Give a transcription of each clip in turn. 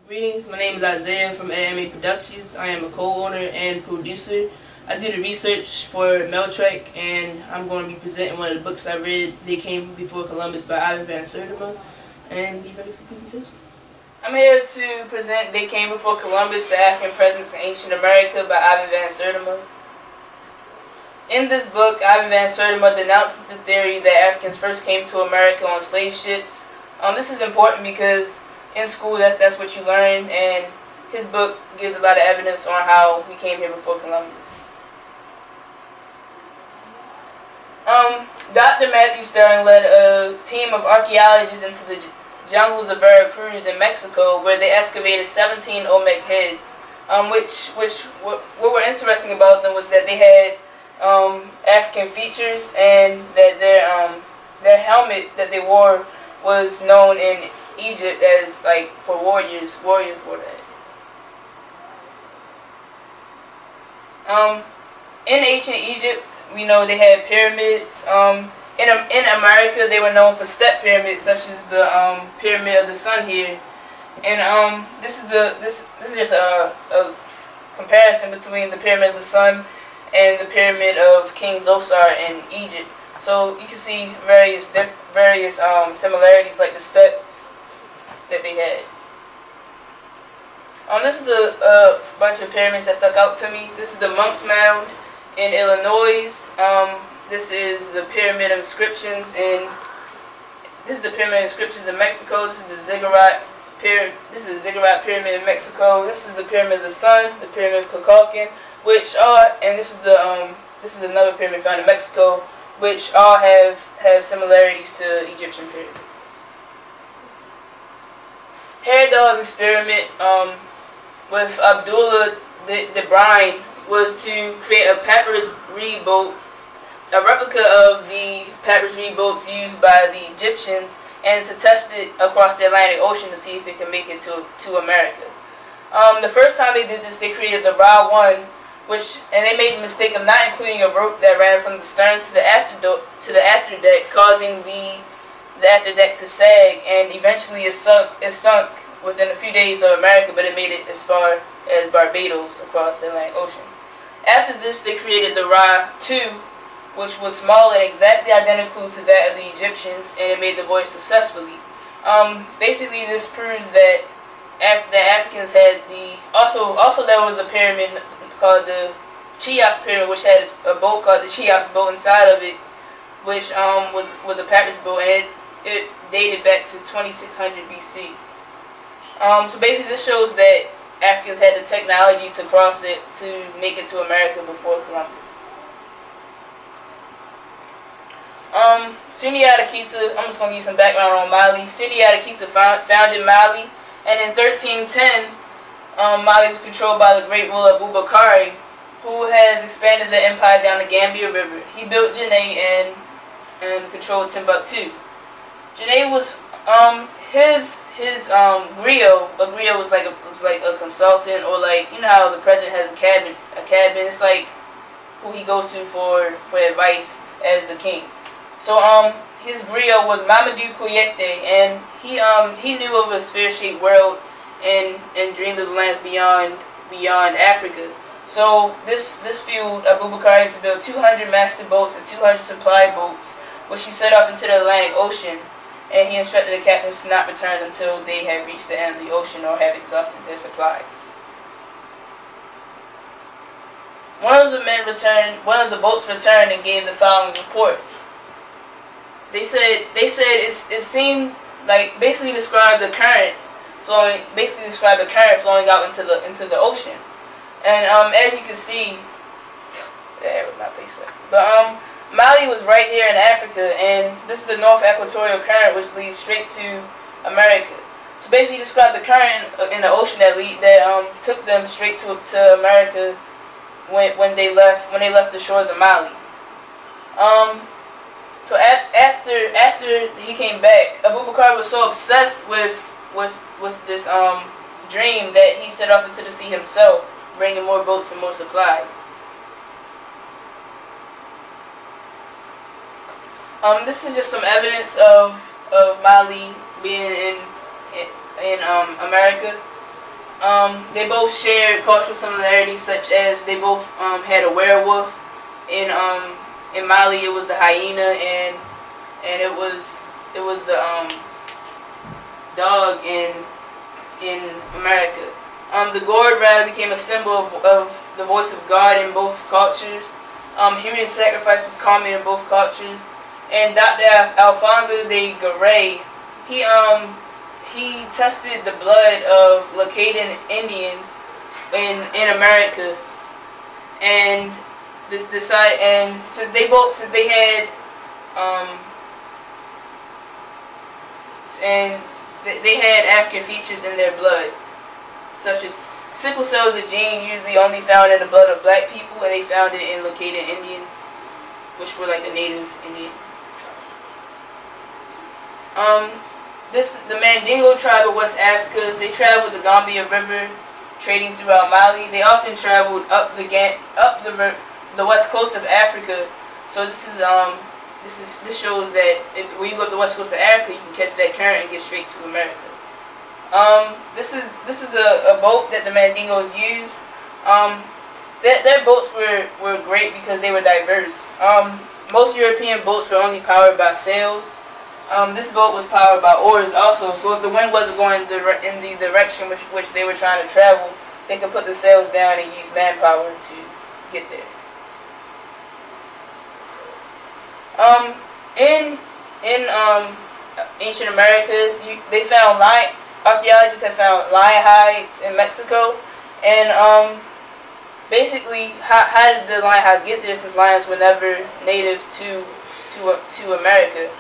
Greetings, my name is Isaiah from EdAnime Productions. I am a co-owner and producer. I do the research for Meltrek, and I'm going to be presenting one of the books I read, They Came Before Columbus by Ivan Van Sertima, and be ready for the presentation. I'm here to present They Came Before Columbus, The African Presence in Ancient America by Ivan Van Sertima. In this book, Ivan Van Sertima denounces the theory that Africans first came to America on slave ships. This is important because in school, that's what you learn, and his book gives a lot of evidence on how we came here before Columbus. Dr. Matthew Sterling led a team of archaeologists into the jungles of Veracruz in Mexico, where they excavated 17 Olmec heads. What were interesting about them was that they had African features, and that their helmet that they wore was known in Egypt as, like, for warriors wore that. In ancient Egypt, we know they had pyramids. In America, they were known for step pyramids, such as the Pyramid of the Sun here. And this is just a comparison between the Pyramid of the Sun and the Pyramid of King Zosar in Egypt. So you can see various similarities, like the steps that they had. This is a bunch of pyramids that stuck out to me. This is the Monk's Mound in Illinois. This is the Pyramid of Inscriptions in Mexico. This is the Ziggurat Pyramid. This is the Ziggurat Pyramid in Mexico. This is the Pyramid of the Sun, the Pyramid of Kukulkan, and this is another pyramid found in Mexico, which all have similarities to Egyptian pyramids. Herod's experiment with Abdullah the Brine was to create a papyrus reed boat, a replica of the papyrus reed boats used by the Egyptians, and to test it across the Atlantic Ocean to see if it can make it to America. The first time they did this, they created the Ra-1, and they made the mistake of not including a rope that ran from the stern to the afterdeck, causing the afterdeck to sag, and eventually it sunk within a few days of America, but it made it as far as Barbados across the Atlantic Ocean. After this, they created the Ra-2, which was small and exactly identical to that of the Egyptians, and it made the voyage successfully. Basically, this proves that the Africans had also there was a pyramid called the Cheops Pyramid, which had a boat called the Cheops boat inside of it, which was a papyrus boat, and it dated back to 2600 BC. So basically, this shows that Africans had the technology to cross it to make it to America before Columbus. Sundiata Keita, I'm just going to give you some background on Mali. Sundiata Keita founded Mali, and in 1310, Mali was controlled by the great ruler Abubakar, who has expanded the empire down the Gambia River. He built Janneh and controlled Timbuktu. Janneh was his griot. A griot was like a consultant, or, like, you know how the president has a cabinet. It's like who he goes to for advice as the king. So his griot was Mamadou Kouyate, and he knew of a sphere-shaped world and dreamed of the lands beyond Africa. So this fueled Abubakar to build 200 master boats and 200 supply boats, which he set off into the Atlantic Ocean, and he instructed the captains to not return until they had reached the end of the ocean or have exhausted their supplies. One of the boats returned and gave the following report. They said it seemed like basically described the current flowing out into the ocean. And as you can see, that was not placed right. But Mali was right here in Africa, and this is the North Equatorial Current, which leads straight to America. So basically, describe the current in the ocean that took them straight to America when they left the shores of Mali. So after he came back, Abubakar was so obsessed with this dream that he set off into the sea himself, bringing more boats and more supplies. This is just some evidence of Mali being in America. They both shared cultural similarities, such as they both had a werewolf. In Mali, it was the hyena, and it was the dog in America. The gourd rather became a symbol of the voice of God in both cultures. Human sacrifice was common in both cultures. And Dr. Alfonso de Garay, he tested the blood of Lacadan Indians in America, and since they had they had African features in their blood, such as sickle cell is a gene usually only found in the blood of black people, and they found it in Lacadan Indians, which were like the native Indian tribe. The Mandingo tribe of West Africa, they traveled the Gambia River, trading throughout Mali. They often traveled up the west coast of Africa. So this shows that when you go up the west coast of Africa, you can catch that current and get straight to America. This is a boat that the Mandingos used. Their boats were great because they were diverse. Most European boats were only powered by sails. This boat was powered by oars also, so if the wind wasn't going in the direction which they were trying to travel, they could put the sails down and use manpower to get there. In ancient America, they found archaeologists have found lion hides in Mexico, and basically, how did the lion hides get there? Since lions were never native to America.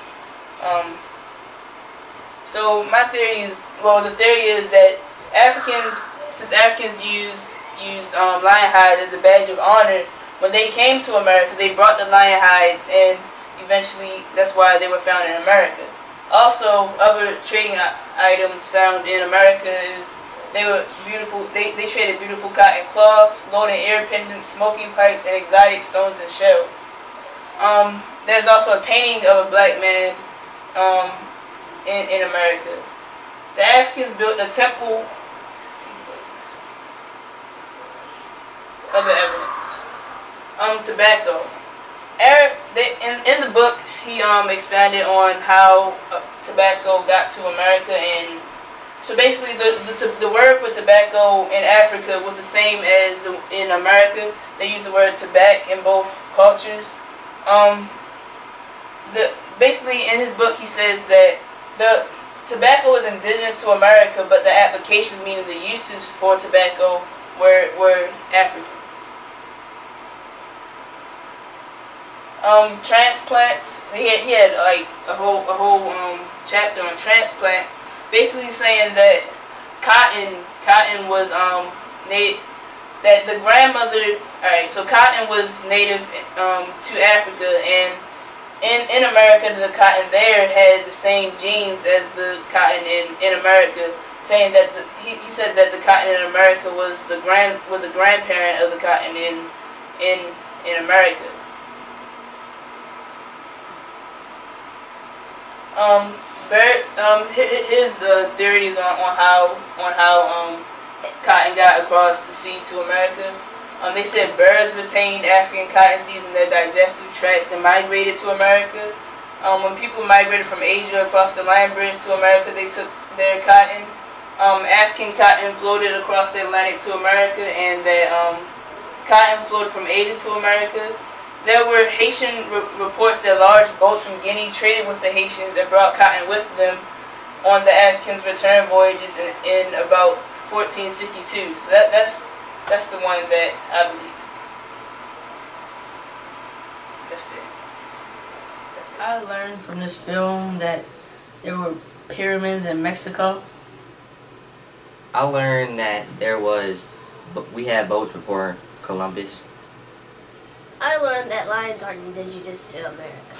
So my theory is, the theory is that since Africans used lion hide as a badge of honor, when they came to America, they brought the lion hides, and eventually that's why they were found in America. Also, other trading items found in America is they were beautiful. They traded beautiful cotton cloth, golden ear pendants, smoking pipes, and exotic stones and shells. There's also a painting of a black man in America. The Africans built a temple. Other evidence. Tobacco. In the book, he expanded on how tobacco got to America, and so basically the word for tobacco in Africa was the same as in America. They use the word tobacco in both cultures. Basically, in his book, he says that the tobacco is indigenous to America, but the applications, meaning the uses for tobacco, were African. Transplants. He had like a whole chapter on transplants, basically saying that cotton was that the grandmother. Alright, so cotton was native to Africa, and in America, the cotton there had the same genes as the cotton in America, saying that he said that the cotton in America was the grandparent of the cotton in America. His theories on how cotton got across the sea to America. They said birds retained African cotton seeds in their digestive tracts and migrated to America. When people migrated from Asia across the land bridge to America, they took their cotton. African cotton floated across the Atlantic to America, and that cotton flowed from Asia to America. There were Haitian reports that large boats from Guinea traded with the Haitians and brought cotton with them on the Africans' return voyages in about 1462. So that's the one that I believe. That's it. I learned from this film that there were pyramids in Mexico. I learned that we had boats before Columbus. I learned that lions are indigenous to America.